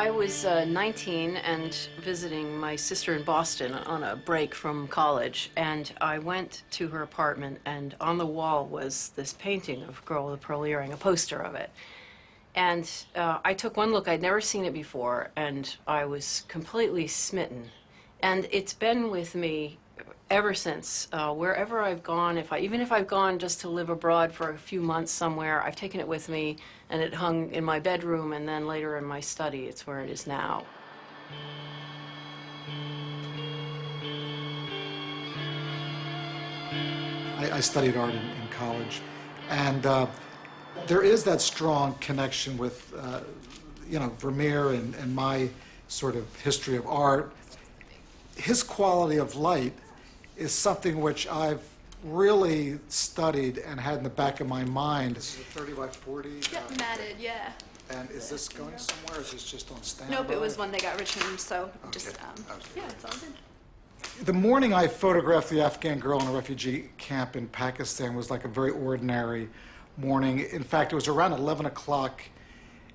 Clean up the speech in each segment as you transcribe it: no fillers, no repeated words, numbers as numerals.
I was 19 and visiting my sister in Boston on a break from college, and I went to her apartment, and on the wall was this painting of Girl with a Pearl Earring, a poster of it. And I took one look. I'd never seen it before, and I was completely smitten. And it's been with me ever since. Wherever I've gone, even if I've gone just to live abroad for a few months somewhere, I've taken it with me, and it hung in my bedroom, and then later in my study. It's where it is now. I studied art in college, and there is that strong connection with, Vermeer and my sort of history of art. His quality of light is something which I've really studied and had in the back of my mind. This is a 30 by 40? Yep, matted, yeah. And is this going somewhere, or is this just on standby? Nope, it was one that got returned, so Okay. yeah, it's all good. The morning I photographed the Afghan girl in a refugee camp in Pakistan was like a very ordinary morning. In fact, it was around 11 o'clock,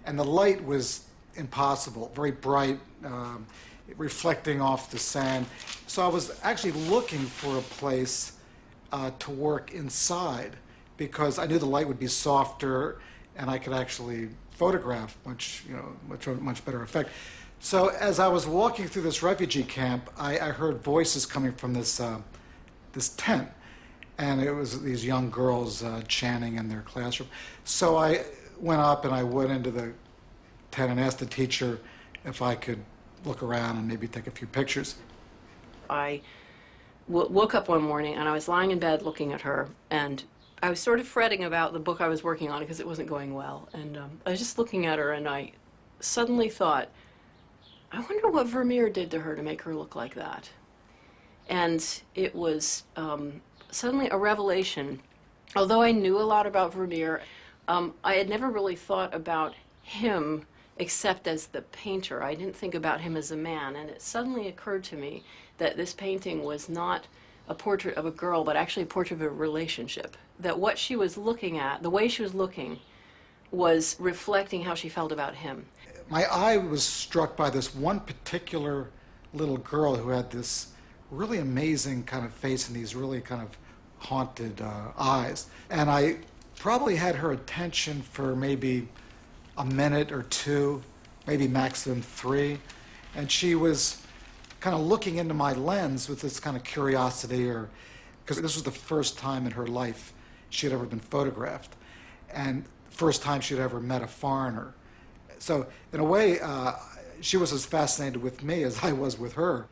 and the light was impossible, very bright, reflecting off the sand. So I was actually looking for a place to work inside, because I knew the light would be softer and I could actually photograph much better effect. So as I was walking through this refugee camp, I heard voices coming from this tent, and it was these young girls chanting in their classroom. So I went up and I went into the tent and asked the teacher if I could look around and maybe take a few pictures. I woke up one morning, and I was lying in bed looking at her, and I was sort of fretting about the book I was working on because it wasn't going well. And I was just looking at her, and I suddenly thought, I wonder what Vermeer did to her to make her look like that. And it was suddenly a revelation. Although I knew a lot about Vermeer, I had never really thought about him except as the painter. I didn't think about him as a man, and it suddenly occurred to me that this painting was not a portrait of a girl, but actually a portrait of a relationship. That what she was looking at, the way she was looking, was reflecting how she felt about him. My eye was struck by this one particular little girl who had this really amazing kind of face and these really kind of haunted eyes. And I probably had her attention for maybe a minute or two, maybe maximum 3. And she was kind of looking into my lens with this kind of curiosity, or because this was the first time in her life she had ever been photographed, and first time she'd ever met a foreigner. So in a way, she was as fascinated with me as I was with her.